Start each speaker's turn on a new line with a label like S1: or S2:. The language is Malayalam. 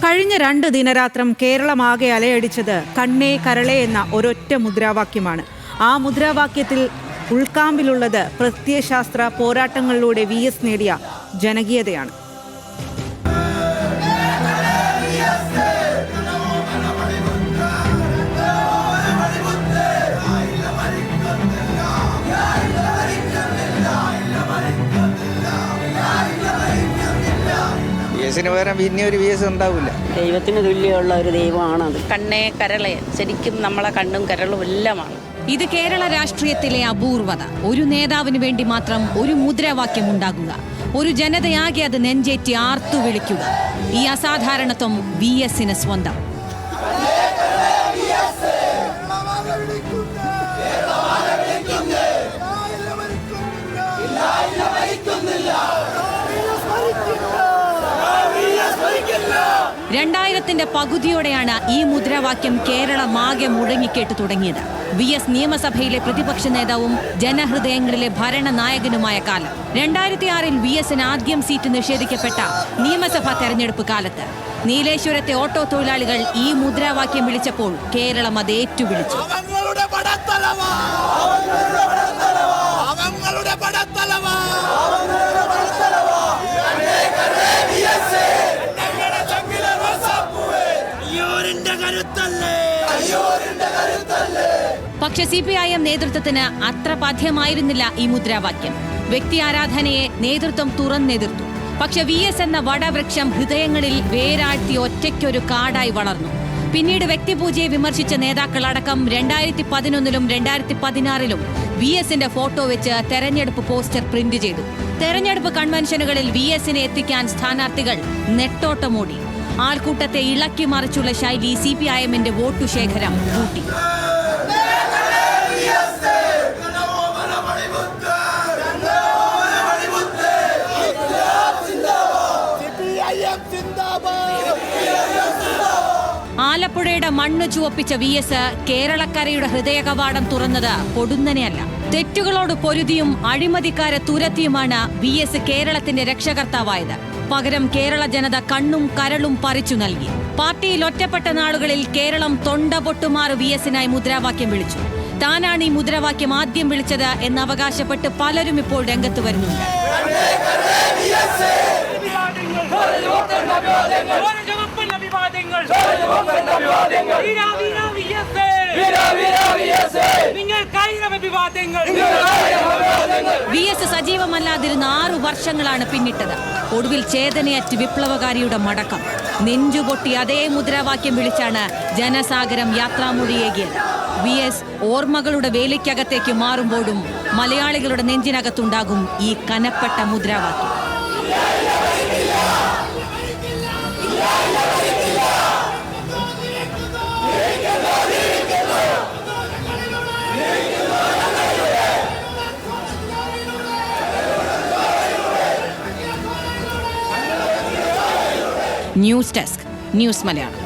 S1: കഴിഞ്ഞ 2 ദിനരാത്രം കേരളമാകെ അലയടിച്ചത് കണ്ണേ കരളേ എന്ന ഒരൊറ്റ മുദ്രാവാക്യമാണ്. ആ മുദ്രാവാക്യത്തിൽ ഉൾക്കാമ്പിലുള്ളത് പ്രത്യയശാസ്ത്ര പോരാട്ടങ്ങളിലൂടെ VS നേടിയ ജനകീയതയാണ്.
S2: VSന് പകരം പിന്നെ ഒരു VS ഉണ്ടാവില്ല.
S3: ദൈവത്തിന് തുല്യമുള്ള ഒരു ദൈവമാണത്.
S4: കണ്ണേ കരളെ, ശരിക്കും നമ്മളെ കണ്ണും കരളും എല്ലാമാണ്.
S5: ഇത് കേരള രാഷ്ട്രീയത്തിലെ അപൂർവത. ഒരു നേതാവിന് വേണ്ടി മാത്രം ഒരു മുദ്രാവാക്യം ഉണ്ടാകുക, ഒരു ജനതയാകെ അത് നെഞ്ചേറ്റി ആർത്തു വിളിക്കുക. ഈ അസാധാരണത്വം VSന് സ്വന്തം. രണ്ടായിരത്തിന്റെ പകുതിയോടെയാണ് ഈ മുദ്രാവാക്യം കേരളമാകെ മുഴങ്ങിക്കേട്ട് തുടങ്ങിയത്. VS നിയമസഭയിലെ പ്രതിപക്ഷ നേതാവും ജനഹൃദയങ്ങളിലെ ഭരണനായകനുമായ കാലം. 2006 VSന് ആദ്യം സീറ്റ് നിഷേധിക്കപ്പെട്ട നിയമസഭാ തെരഞ്ഞെടുപ്പ് കാലത്ത് നീലേശ്വരത്തെ ഓട്ടോ തൊഴിലാളികൾ ഈ മുദ്രാവാക്യം വിളിച്ചപ്പോൾ കേരളം അത് ഏറ്റുവിളിച്ചു. പക്ഷെ CPIM നേതൃത്വത്തിന് അത്ര പഥ്യമായിരുന്നില്ല ഈ മുദ്രാവാക്യം. വ്യക്തി ആരാധനയെ നേതൃത്വം തുറന്നെതിർത്തു. പക്ഷെ VS എന്ന വടവൃക്ഷം ഹൃദയങ്ങളിൽ വേരാഴ്ത്തി ഒറ്റയ്ക്കൊരു കാടായി വളർന്നു. പിന്നീട് വ്യക്തിപൂജയെ വിമർശിച്ച നേതാക്കളടക്കം 2011-ലും 2016-ലും VSന്റെ ഫോട്ടോ വെച്ച് തെരഞ്ഞെടുപ്പ് പോസ്റ്റർ പ്രിന്റ് ചെയ്തു. തെരഞ്ഞെടുപ്പ് കൺവെൻഷനുകളിൽ VSനെ എത്തിക്കാൻ സ്ഥാനാർത്ഥികൾ നെട്ടോട്ടമോടി. ആൾക്കൂട്ടത്തെ ഇളക്കി മറിച്ചുള്ള ശൈലി CPIMന്റെ വോട്ടു ശേഖരം കൂട്ടി. ആലപ്പുഴയുടെ മണ്ണ് ചുവപ്പിച്ച VS കേരളക്കരയുടെ ഹൃദയ കവാടം തുറന്നത് പൊടുന്നനെയല്ല. തെറ്റുകളോട് പൊരുതിയും അഴിമതിക്കാരെ തുരത്തിയുമാണ് VS കേരളത്തിന്റെ രക്ഷകർത്താവായത്. പകരം കേരള ജനത കണ്ണും കരളും പറിച്ചു നൽകി. പാർട്ടിയിൽ ഒറ്റപ്പെട്ട നാളുകളിൽ കേരളം തൊണ്ട പൊട്ടുമാറ് VSനായി മുദ്രാവാക്യം വിളിച്ചു. താനാണ് ഈ മുദ്രാവാക്യം ആദ്യം വിളിച്ചത് എന്ന് അവകാശപ്പെട്ട് പലരും ഇപ്പോൾ രംഗത്ത് വരുന്നുണ്ട്. VS സജീവമല്ലാതിരുന്ന 6 വർഷങ്ങളാണ് പിന്നിട്ടത്. ഒടുവിൽ ചേതനയറ്റ് വിപ്ലവകാരിയുടെ മടക്കം. നെഞ്ചുപൊട്ടി അതേ മുദ്രാവാക്യം വിളിച്ചാണ് ജനസാഗരം യാത്രാമൊഴിയേകിയത്. VS ഓർമ്മകളുടെ വേലിക്കകത്തേക്ക് മാറുമ്പോഴും മലയാളികളുടെ നെഞ്ചിനകത്തുണ്ടാകും ഈ കനപ്പെട്ട മുദ്രാവാക്യം. News desk, news Malayalam.